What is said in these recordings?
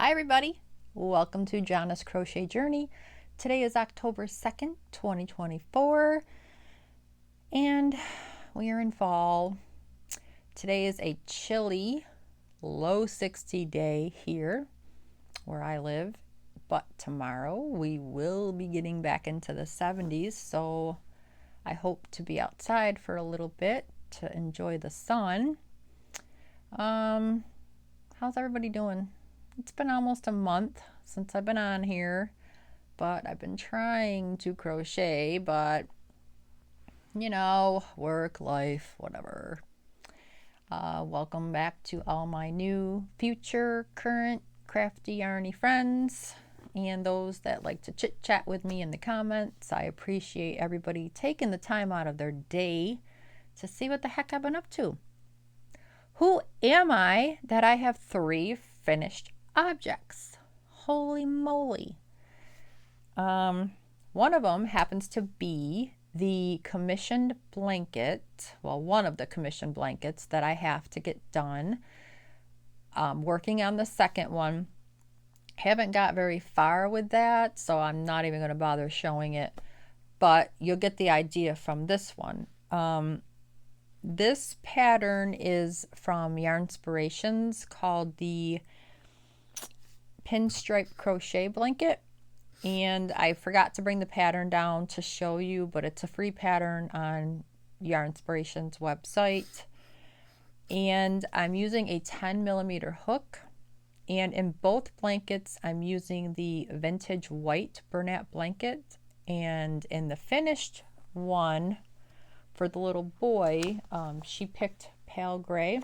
Hi everybody, welcome to Jana's Crochet Journey. Today is October 2nd, 2024, and we are in fall. Today is a chilly, low 60 day here where I live, but tomorrow we will be getting back into the 70s, so I hope to be outside for a little bit to enjoy the sun. How's everybody doing? It's been almost a month since I've been on here, but I've been trying to crochet, but work, life, whatever. Welcome back to all my new, future, current, crafty, yarny friends and those that like to chit chat with me in the comments. I appreciate everybody taking the time out of their day to see what the heck I've been up to. Who am I that I have 3 finished objects? Holy moly. One of them happens to be the commissioned blanket, well, one of the commissioned blankets that I have to get done. Working on the second one. Haven't got very far with that, so I'm not even going to bother showing it, but you'll get the idea from this one. This pattern is from Yarnspirations called the Pinstripe Crochet Blanket, and I forgot to bring the pattern down to show you, but it's a free pattern on Yarnspirations website, and I'm using a 10mm hook, and in both blankets I'm using the vintage white Bernat blanket, and in the finished one for the little boy, she picked pale gray.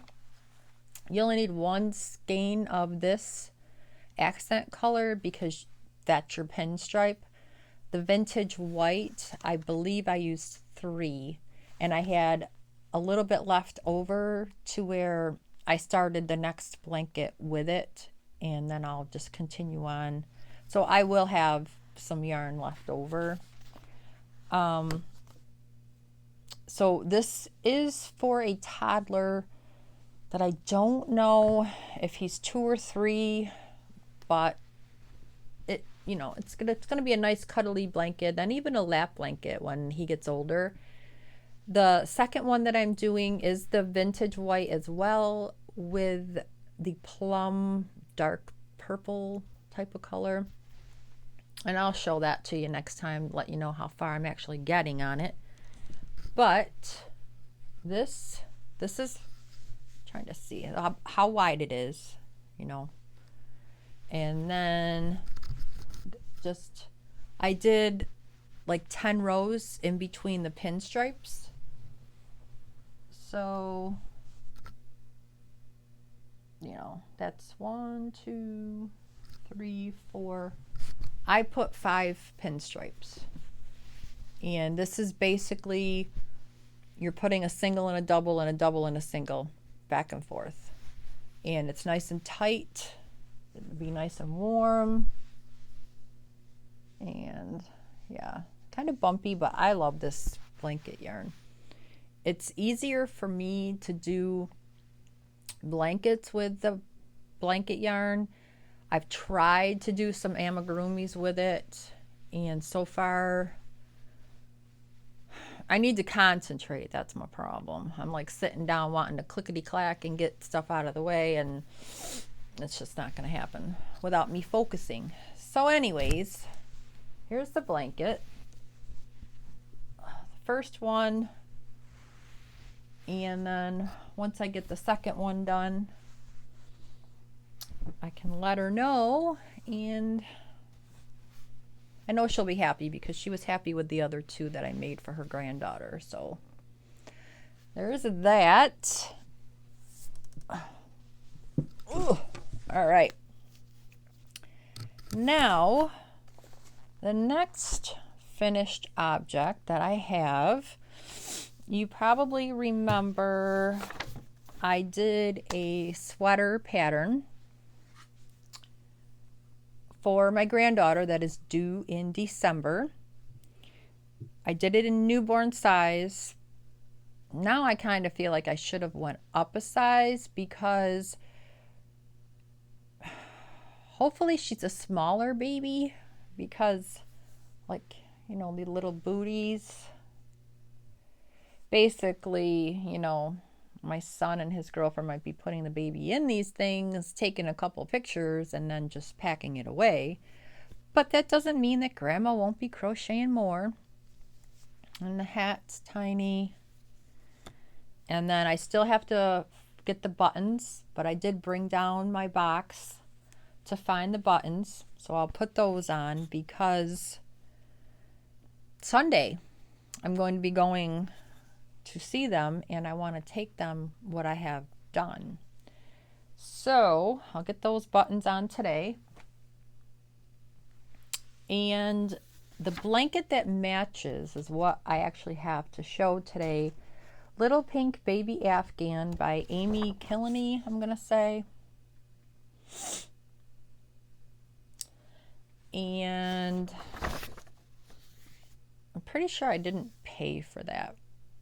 You only need 1 skein of this accent color because that's your pinstripe. The vintage white, I believe I used 3, and I had a little bit left over to where I started the next blanket with it, and then I'll just continue on. So I will have some yarn left over. So this is for a toddler that I don't know if he's 2 or 3, but it's gonna be a nice cuddly blanket and even a lap blanket when he gets older. The second one that I'm doing is the vintage white as well, with the plum dark purple type of color, and I'll show that to you next time, let you know how far I'm actually getting on it. But this is, trying to see how wide it is, and then I did like 10 rows in between the pinstripes. So, that's 1, 2, 3, 4. I put 5 pinstripes. And this is basically, you're putting a single and a double and a double and a single back and forth. And it's nice and tight. It'll be nice and warm. And yeah, kind of bumpy, but I love this blanket yarn. It's easier for me to do blankets with the blanket yarn. I've tried to do some amigurumis with it, and so far I need to concentrate. That's my problem. I'm like sitting down wanting to clickety clack and get stuff out of the way, and it's just not going to happen without me focusing. So anyways, here's the blanket. The first one, and then once I get the second one done, I can let her know, and I know she'll be happy because she was happy with the other 2 that I made for her granddaughter. So there's that. Ooh. All right. Now, the next finished object that I have, you probably remember I did a sweater pattern for my granddaughter that is due in December. I did it in newborn size. Now I kind of feel like I should have went up a size because hopefully she's a smaller baby because, like, you know, the little booties. Basically, you know, my son and his girlfriend might be putting the baby in these things, taking a couple pictures, and then just packing it away. But that doesn't mean that Grandma won't be crocheting more. And the hat's tiny. And then I still have to get the buttons, but I did bring down my box to find the buttons. So I'll put those on because Sunday I'm going to be going to see them and I want to take them what I have done. So I'll get those buttons on today. And the blanket that matches is what I actually have to show today. Little Pink Baby Afghan by Amy Killeney, I'm going to say. And I'm pretty sure I didn't pay for that.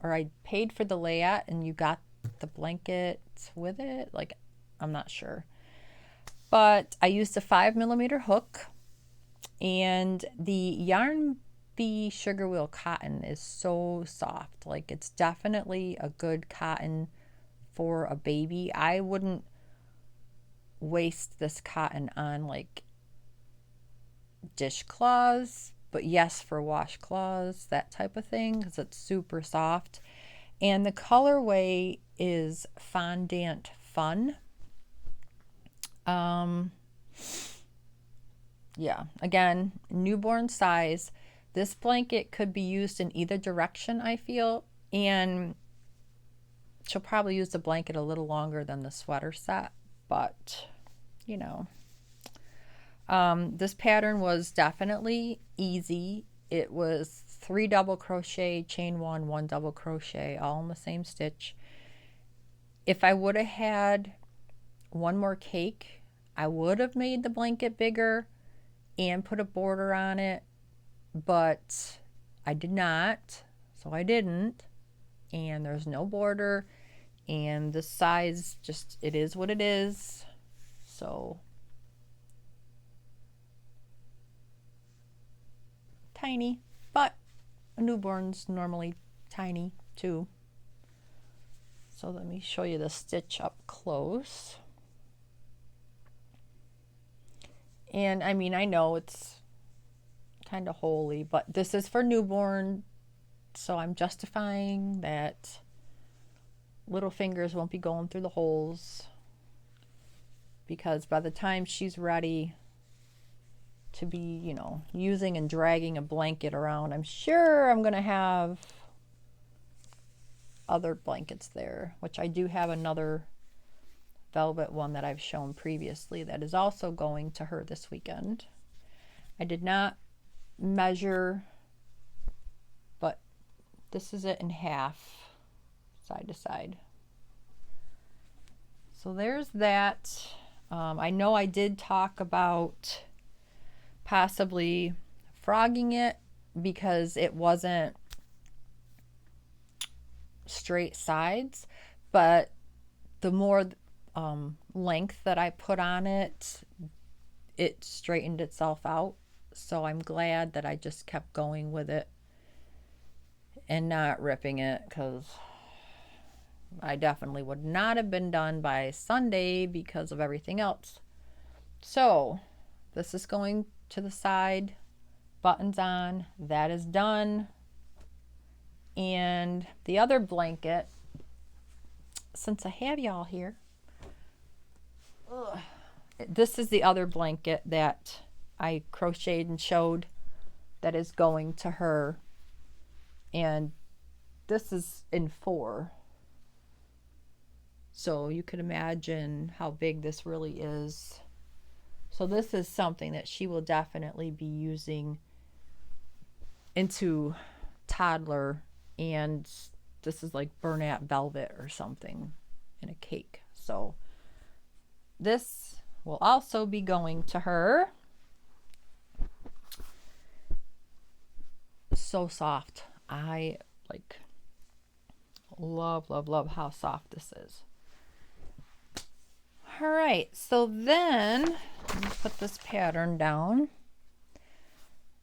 Or I paid for the layout and you got the blanket with it. Like, I'm not sure. But I used a 5mm hook. And the Yarn Bee Sugar Wheel cotton is so soft. Like, it's definitely a good cotton for a baby. I wouldn't waste this cotton on like dishcloths, but yes, for washcloths, that type of thing, because it's super soft. And the colorway is Fondant Fun. Yeah, again, newborn size. This blanket could be used in either direction, I feel, and she'll probably use the blanket a little longer than the sweater set, but you know. This pattern was definitely easy. It was 3 double crochet, chain 1 double crochet, all in the same stitch. If I would have had one more cake, I would have made the blanket bigger and put a border on it, but I did not, so I didn't. And there's no border, and the size just, it is what it is. So tiny, but a newborn's normally tiny too. So let me show you the stitch up close. And I mean, I know it's kind of holy, but this is for newborn, so I'm justifying that little fingers won't be going through the holes, because by the time she's ready to be, you know, using and dragging a blanket around, I'm sure I'm going to have other blankets there, which I do have another velvet one that I've shown previously that is also going to her this weekend. I did not measure, but this is it in half, side to side. So there's that. I know I did talk about possibly frogging it because it wasn't straight sides, but the more length that I put on it, it straightened itself out. So I'm glad that I just kept going with it and not ripping it, because I definitely would not have been done by Sunday because of everything else. So this is going to the side, buttons on, that is done. And the other blanket, since I have y'all here, this is the other blanket that I crocheted and showed that is going to her, and this is in 4, so you can imagine how big this really is. So this is something that she will definitely be using into toddler, and this is like burlap velvet or something in a cake. So this will also be going to her. So soft. I like love how soft this is. All right, so then put this pattern down.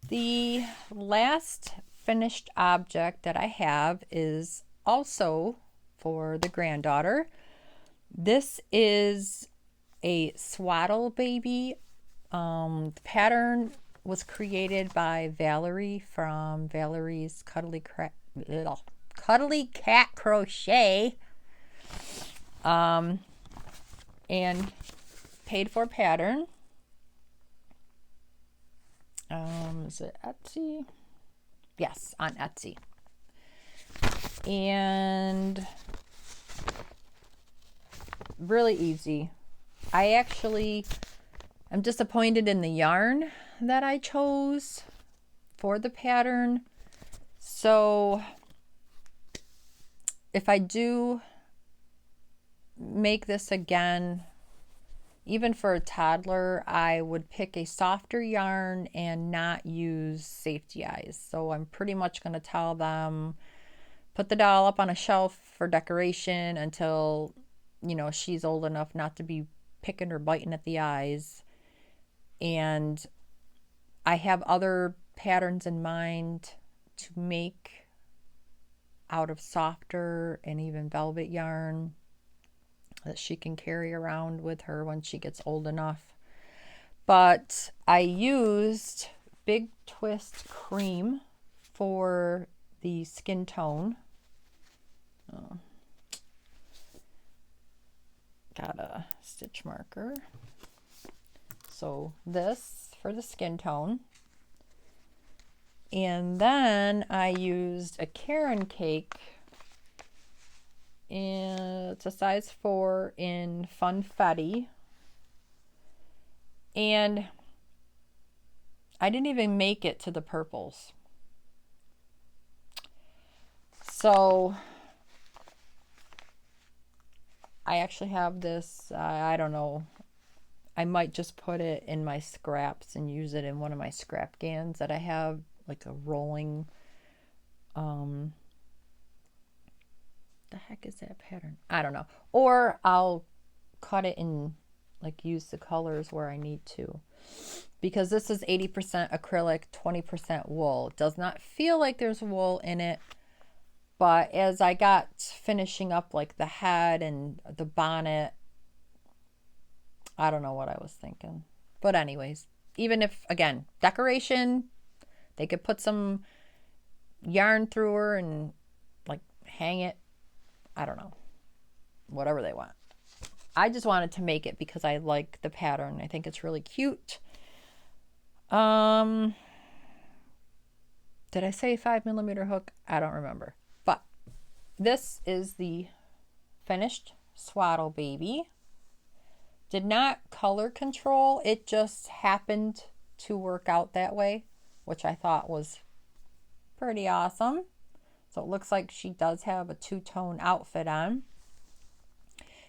The last finished object that I have is also for the granddaughter. This is a swaddle baby. The pattern was created by Valerie from Valerie's Cuddly Cat Crochet, and paid for pattern. Is it Etsy? Yes, on Etsy. And really easy. I'm disappointed in the yarn that I chose for the pattern. So if I do make this again, even for a toddler, I would pick a softer yarn and not use safety eyes. So I'm pretty much going to tell them, put the doll up on a shelf for decoration until, she's old enough not to be picking or biting at the eyes. And I have other patterns in mind to make out of softer and even velvet yarn that she can carry around with her when she gets old enough. But I used Big Twist Cream for the skin tone. Got a stitch marker. So this for the skin tone. And then I used a Caron Cake, and it's a size 4 in Funfetti. And I didn't even make it to the purples. So I actually have this, I don't know, I might just put it in my scraps and use it in one of my scrap GANs that I have, like a rolling, the heck is that pattern? I don't know. Or I'll cut it and like use the colors where I need to. Because this is 80% acrylic, 20% wool. It does not feel like there's wool in it. But as I got finishing up like the head and the bonnet, I don't know what I was thinking. But anyways, even if, again, decoration, they could put some yarn through her and like hang it. I don't know. Whatever they want. I just wanted to make it because I like the pattern. I think it's really cute. Did I say 5mm hook? I don't remember. But this is the finished swaddle baby. Did not color control. It just happened to work out that way, which I thought was pretty awesome. So it looks like she does have a two-tone outfit on.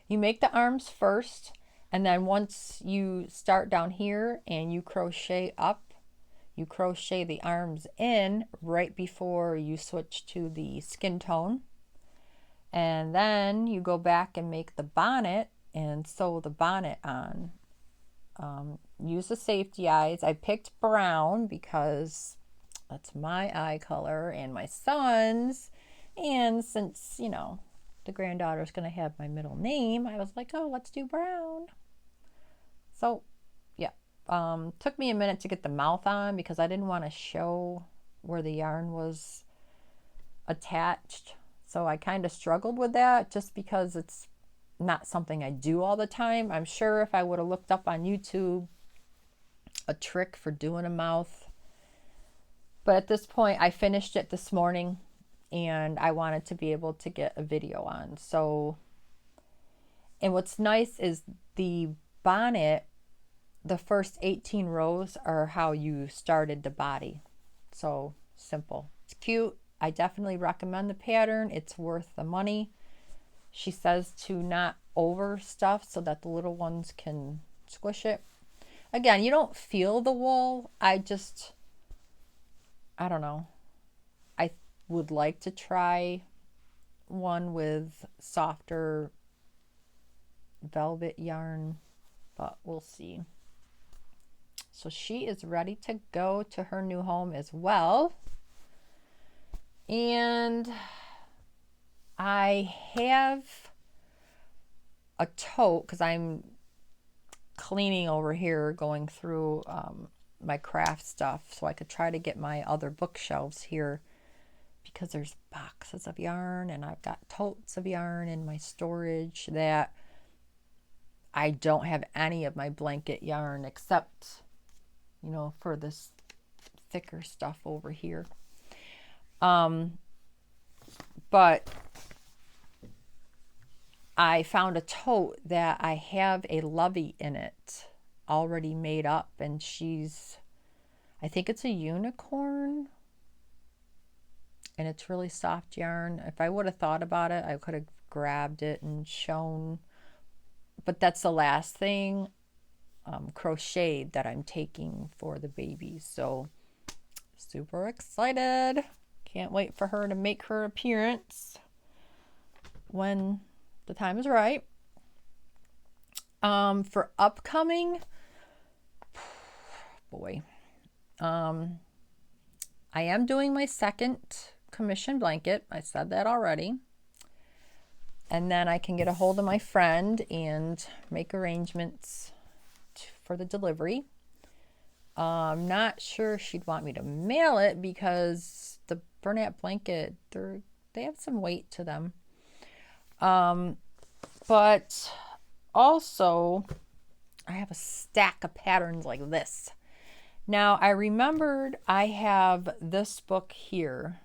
You make the arms first, and then once you start down here and you crochet up, you crochet the arms in right before you switch to the skin tone. And then you go back and make the bonnet and sew the bonnet on. Use the safety eyes. I picked brown because that's my eye color and my son's. And since, the granddaughter's going to have my middle name, I was like, oh, let's do brown. So, yeah. Took me a minute to get the mouth on because I didn't want to show where the yarn was attached. So I kind of struggled with that just because it's not something I do all the time. I'm sure if I would have looked up on YouTube a trick for doing a mouth. But at this point, I finished it this morning and I wanted to be able to get a video on. So, and what's nice is the bonnet, the first 18 rows are how you started the body. So simple. It's cute. I definitely recommend the pattern. It's worth the money. She says to not overstuff so that the little ones can squish it. Again, you don't feel the wool. I don't know. I would like to try one with softer velvet yarn, but we'll see. So she is ready to go to her new home as well. And I have a tote because I'm cleaning over here, going through my craft stuff so I could try to get my other bookshelves here, because there's boxes of yarn and I've got totes of yarn in my storage that I don't have any of my blanket yarn except, for this thicker stuff over here. But I found a tote that I have a Lovey in it already made up, and I think it's a unicorn, and it's really soft yarn. If I would have thought about it, I could have grabbed it and shown, but that's the last thing crocheted that I'm taking for the baby. So super excited. Can't wait for her to make her appearance when the time is right. For upcoming, I am doing my second commission blanket. I said that already. And then I can get a hold of my friend and make arrangements for the delivery. I'm not sure she'd want me to mail it because the Bernat blanket, they have some weight to them. But also I have a stack of patterns like this. Now I remembered I have this book here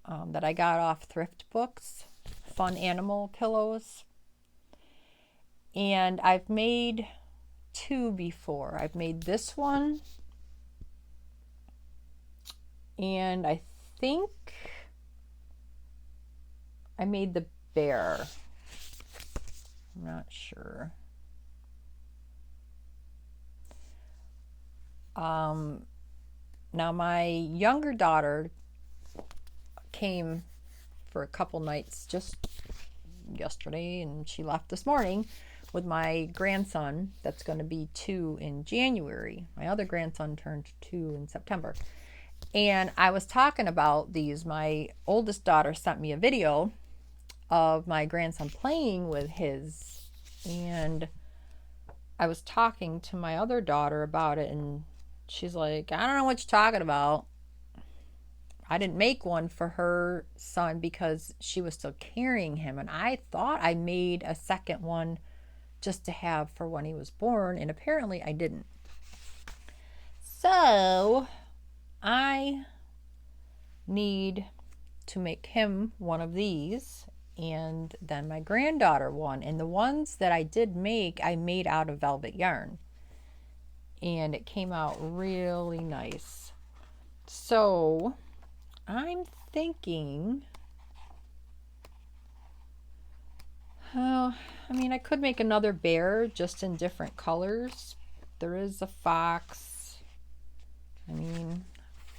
that I got off Thrift Books, Fun Animal Pillows. And I've made 2 before. I've made this one, and I think I made the bear. I'm not sure. Now my younger daughter came for a couple nights just yesterday, and she left this morning with my grandson that's going to be 2 in January. My other grandson turned 2 in September. And I was talking about these. My oldest daughter sent me a video of my grandson playing with his, and I was talking to my other daughter about it, and she's like, I don't know what you're talking about. I didn't make one for her son because she was still carrying him, and I thought I made a second one just to have for when he was born, and apparently I didn't. So I need to make him one of these, and then my granddaughter one. And the ones that I did make, I made out of velvet yarn, and it came out really nice. So I'm thinking, I could make another bear just in different colors. There is a fox.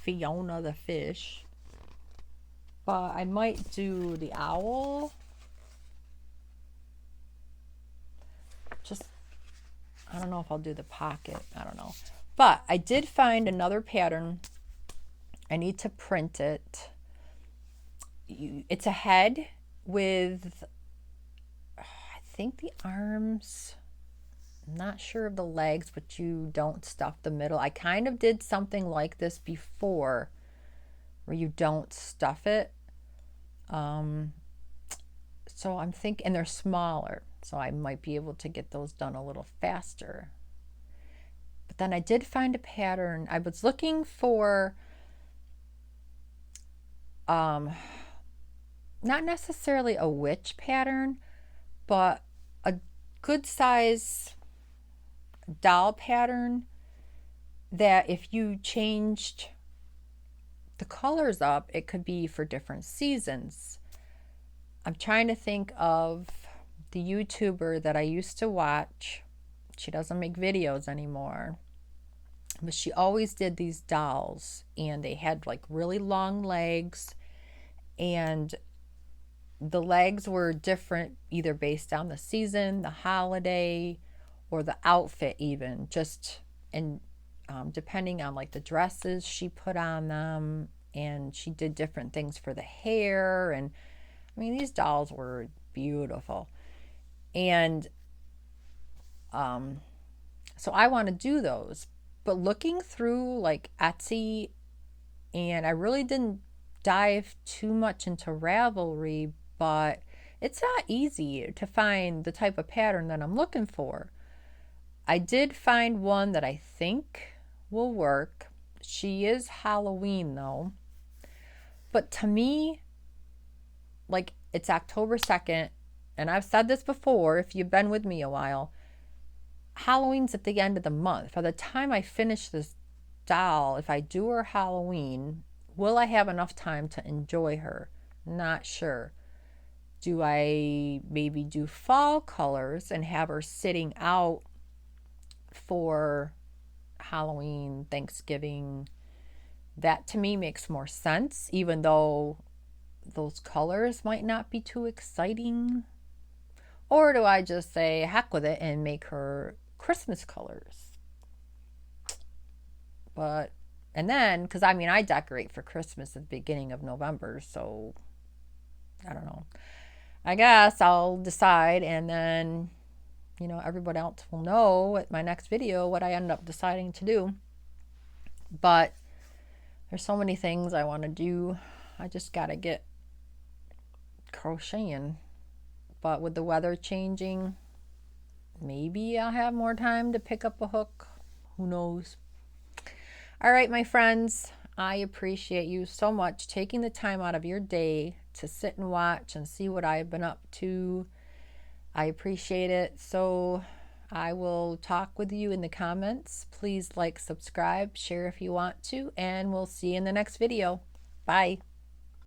Fiona the fish. But I might do the owl. I don't know if I'll do the pocket. I don't know. But I did find another pattern. I need to print it. It's a head with, I think, the arms. I'm not sure of the legs, but you don't stuff the middle. I kind of did something like this before where you don't stuff it. So I'm thinking, and they're smaller, so I might be able to get those done a little faster. But then I did find a pattern. I was looking for not necessarily a witch pattern, but a good size doll pattern that if you changed the colors up, it could be for different seasons. I'm trying to think of the YouTuber that I used to watch. She doesn't make videos anymore, but she always did these dolls, and they had like really long legs, and the legs were different either based on the season, the holiday, or the outfit even. And depending on like the dresses she put on them. And she did different things for the hair. And I mean, these dolls were beautiful. And so I want to do those. But looking through like Etsy, and I really didn't dive too much into Ravelry, but it's not easy to find the type of pattern that I'm looking for. I did find one that I think will work. She is Halloween though. But to me, like, it's October 2nd, and I've said this before if you've been with me a while. Halloween's at the end of the month. By the time I finish this doll, if I do her Halloween, will I have enough time to enjoy her? Not sure. Do I maybe do fall colors and have her sitting out for Halloween, Thanksgiving? That to me makes more sense, even though those colors might not be too exciting. Or do I just say heck with it and make her Christmas colors? But, and then, because I mean, I decorate for Christmas at the beginning of November, so I don't know. I guess I'll decide, and then, everybody else will know at my next video what I end up deciding to do. But there's so many things I want to do. I just got to get crocheting. But with the weather changing, maybe I'll have more time to pick up a hook. Who knows? All right, my friends, I appreciate you so much taking the time out of your day to sit and watch and see what I've been up to. I appreciate it. So I will talk with you in the comments. Please like, subscribe, share if you want to, and we'll see you in the next video. Bye.